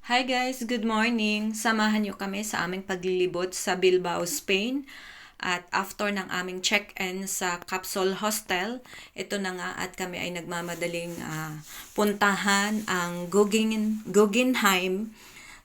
Hi guys, good morning. Samahan niyo kami sa aming paglilibot sa Bilbao, Spain. At after ng aming check-in sa Capsule Hostel, ito na nga at kami ay nagmamadaling puntahan ang Guggenheim.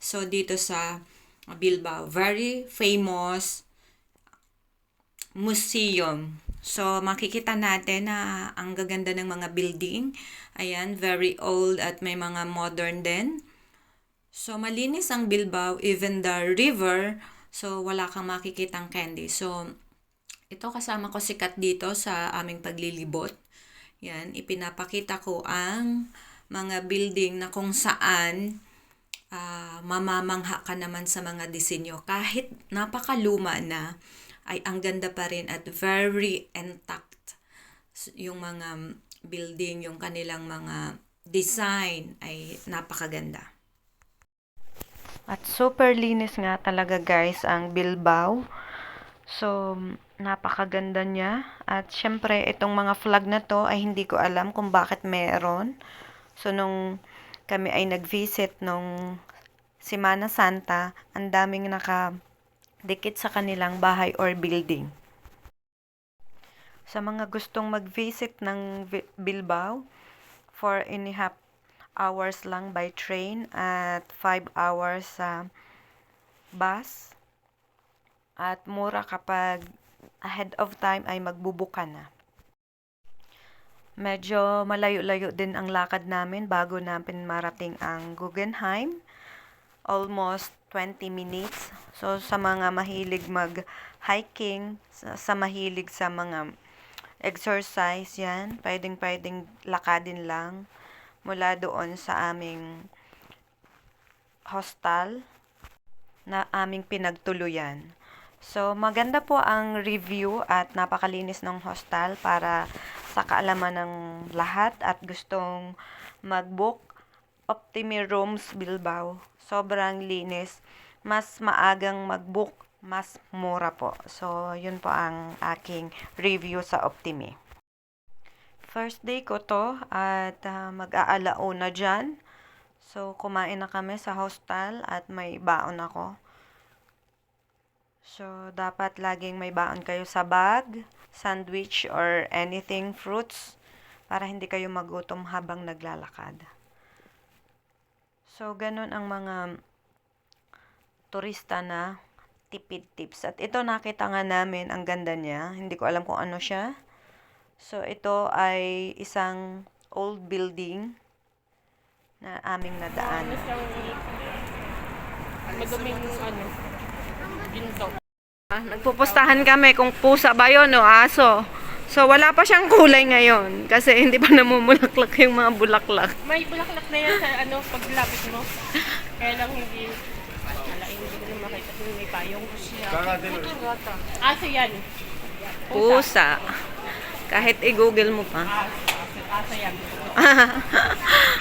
So dito sa Bilbao, very famous museum. So makikita natin na ang gaganda ng mga building. Ayan, very old at may mga modern din. So, malinis ang Bilbao, even the river. So, wala kang makikitang candy. So, ito kasama ko si Kat dito sa aming paglilibot. Yan, ipinapakita ko ang mga building na kung saan mamamangha ka naman sa mga disenyo. Kahit napakaluma na, ay ang ganda pa rin at very intact. Yung mga building, yung kanilang mga design ay napakaganda. At super linis nga talaga guys ang Bilbao. So, napakaganda niya. At syempre, itong mga flag na to ay hindi ko alam kung bakit meron. So, nung kami ay nag-visit nung Semana Santa, ang daming nakadikit sa kanilang bahay or building. Sa mga gustong mag-visit ng Bilbao, 4.5 hours lang by train at 5 hours sa bus. At mura kapag ahead of time ay magbubuka na. Medyo malayo-layo din ang lakad namin bago namin marating ang Guggenheim. Almost 20 minutes. So sa mga mahilig mag-hiking, sa mahilig sa mga exercise yan, pwedeng lakadin lang mula doon sa aming hostel na aming pinagtuluyan. So, maganda po ang review at napakalinis ng hostel para sa kaalaman ng lahat at gustong mag-book Optimi Rooms Bilbao. Sobrang linis. Mas maagang mag-book, mas mura po. So, yun po ang aking review sa Optimi. First day ko to at mag-aalauna dyan. So, kumain na kami sa hostel at may baon ako. So, dapat laging may baon kayo sa bag, sandwich, or anything, fruits, para hindi kayo magutom habang naglalakad. So, ganun ang mga turista na tipid tips. At ito nakita nga namin, ang ganda niya. Hindi ko alam kung ano siya. So, ito ay isang old building na aming nadaan. Maduming ginto. Nagpupustahan kami kung pusa ba yun o aso. So, wala pa siyang kulay ngayon kasi hindi pa namumulaklak yung mga bulaklak. May bulaklak na yan sa paglapit mo. Kaya lang hindi ko na makita kung may payong siya. Aso yan. Pusa. Kahit i-google mo pa. Aso yan.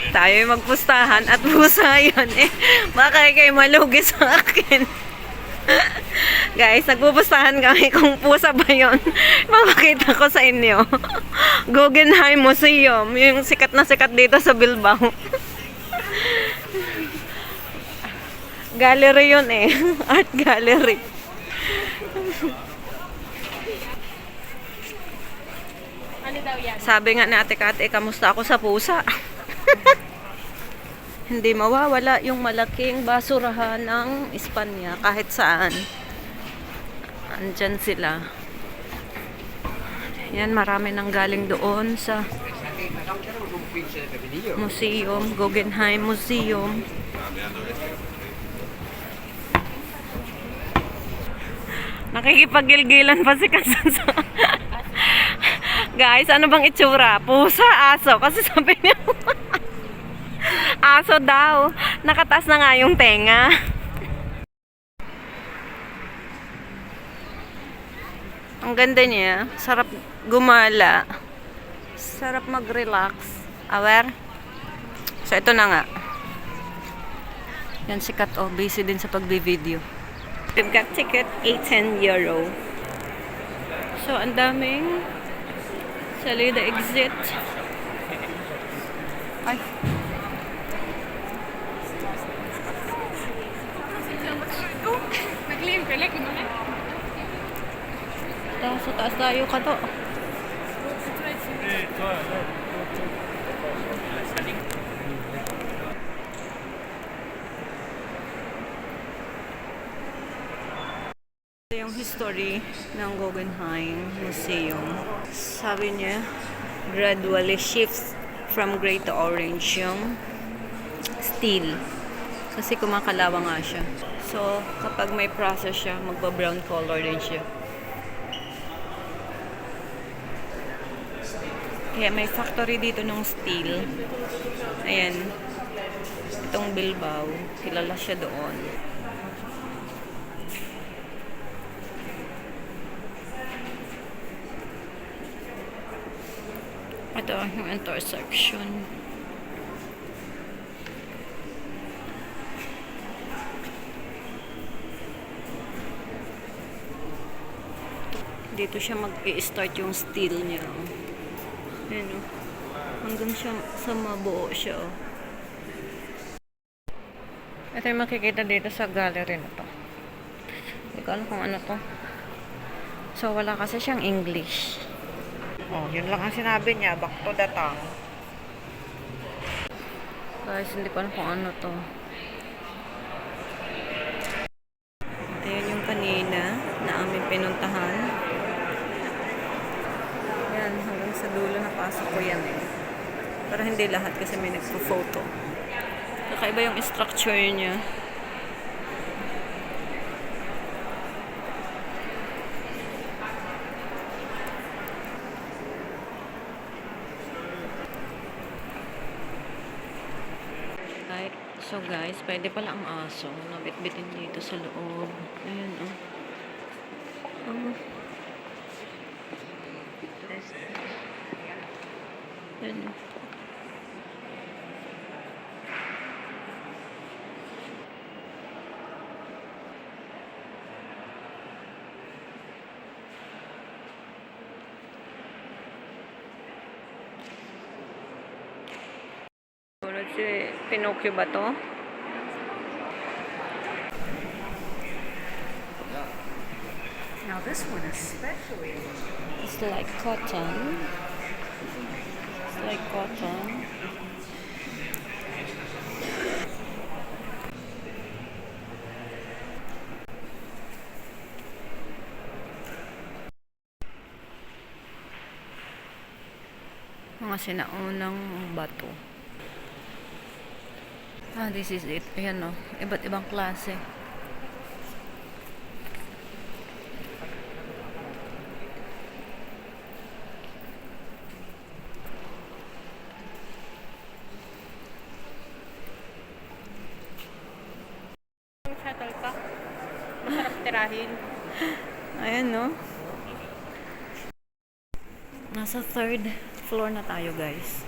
Tayo magpustahan at pusa yun eh. Baka kayo malugi sa akin. Guys, nagpupustahan kami kung pusa ba yun. Mapakita ko sa inyo. Guggenheim Museum. Yung sikat na sikat dito sa Bilbao. Gallery yun eh. Art gallery. Ano daw yan? Sabi nga ni Ate Kate, kamusta ako sa pusa? Hindi mawawala yung malaking basurahan ng Espanya kahit saan. Andyan sila. Yan, marami nang galing doon sa museum, Guggenheim Museum. Nakikipagilgilan pa si Kasan sa... Guys, ano bang itsura? Pusa, aso. Kasi sabi niya, aso daw. Nakataas na nga yung tenga. Ang ganda niya. Sarap gumala. Sarap mag-relax. Aware? So, ito na nga. Yan si Kat, oh. Busy din sa pagbi-video. We've got ticket, 810 euro. So, ang daming Salida exit. Ay. taas tayo ka to. Ito yung history ng Guggenheim Museum. Sabi niya, gradually shifts from gray to orange yung steel. Kasi kumakalawa nga siya. So, kapag may process siya, magba-brown color din siya. Kaya may factory dito ng steel. Ayan. Itong Bilbao. Kilala siya doon. Ito yung intersection. Dito siya mag-i-start yung steel niya. Ayan o. Hanggang siya sa mabuo siya o. Ito yung makikita dito sa gallery na to. Hindi ko alam kung ano to. So wala kasi siyang English. Oh, yun lang ang sinabi niya, back to the town. Guys, hindi ko alam kung ano to. Ayan yung kanina na aming pinuntahan. Ayan, hanggang sa dulo napasok ko yan eh. Pero hindi lahat kasi may nagpo-photo. Kakaiba yung structure niya. So guys, pwede pala ang aso nabitbitin dito sa loob. Ayan oh. Oh. Ayan oh. Si Pinocchio ba to? Now this one especially. It's like cotton. It's like cotton. Mga sinaunang bato. Ah, this is it. Ayan o. Iba't ibang klase. Shuttle ka. Masarap tirahin. Ayan no. Nasa third floor na tayo guys.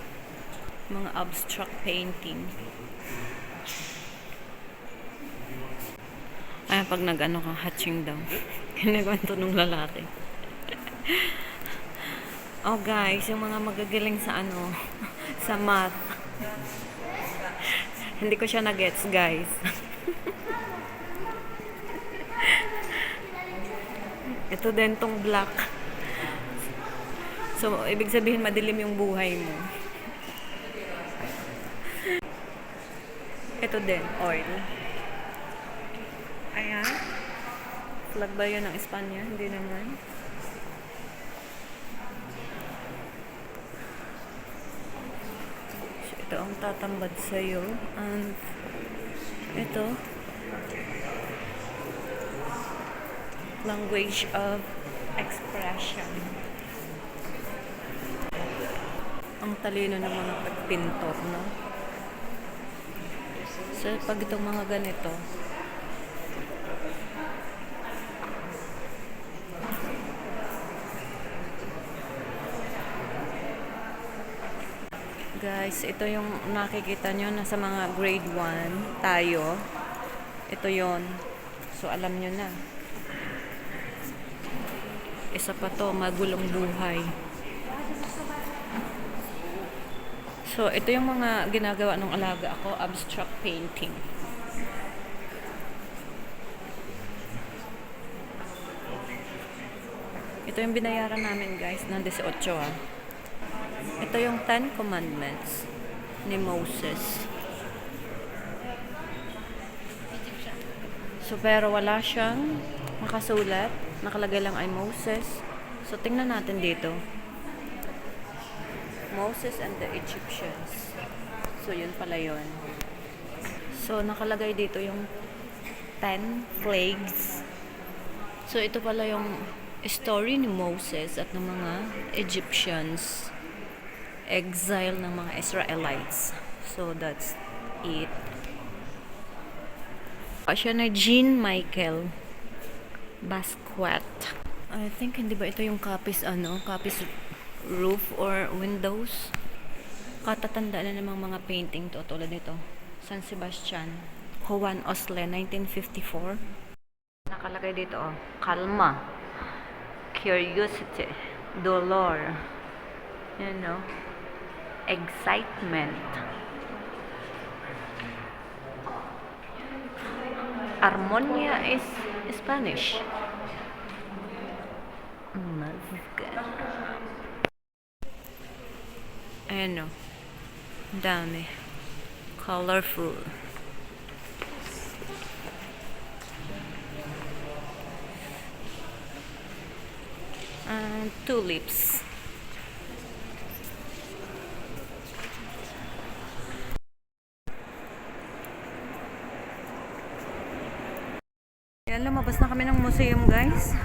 Mga abstract painting. Ay, pag nag-ano ka, hatching daw. Kinakwento nung lalaki. Oh guys, yung mga magagaling sa ano, sa math. Hindi ko siya na-gets guys. Ito din tong black. So, ibig sabihin madilim yung buhay mo. Ito din, oil. Ayan. Flag ba yun ng Espanya? Hindi naman. So, ito ang tatambad sa'yo. And ito. Language of expression. Ang talino ng mga pagpintor, no? So, pag itong mga ganito, guys, ito yung nakikita nyo na sa mga grade 1 tayo. Ito yon. So, alam nyo na. Isa pa to, magulong buhay. So, ito yung mga ginagawa ng alaga ako, abstract painting. Ito yung binayaran namin guys na 18 ah. Ito yung 10 Commandments ni Moses. So pero wala siyang nakasulat. Nakalagay lang ay Moses. So tingnan natin dito. Moses and the Egyptians. So yun pala yun. So nakalagay dito yung 10 plagues. So ito pala yung story ni Moses at ng mga Egyptians. Exile ng mga Israelites. So that's it. Siya na Jean Michael Basquiat. I think hindi ba ito yung copies roof or windows? Katatanda na namang mga painting to tulad nito. San Sebastian, Juan Osle, 1954. Nakalagay dito kalma, curiosity, dolor, excitement, Armonia is Spanish. Dami. Colorful. And tulips. Yan, lumabas na kami ng museum guys.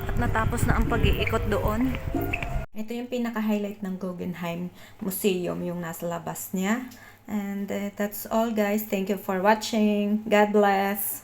At natapos na ang pag-iikot doon. Ito yung pinaka-highlight ng Guggenheim Museum, yung nasa labas niya. And that's all guys. Thank you for watching. God bless.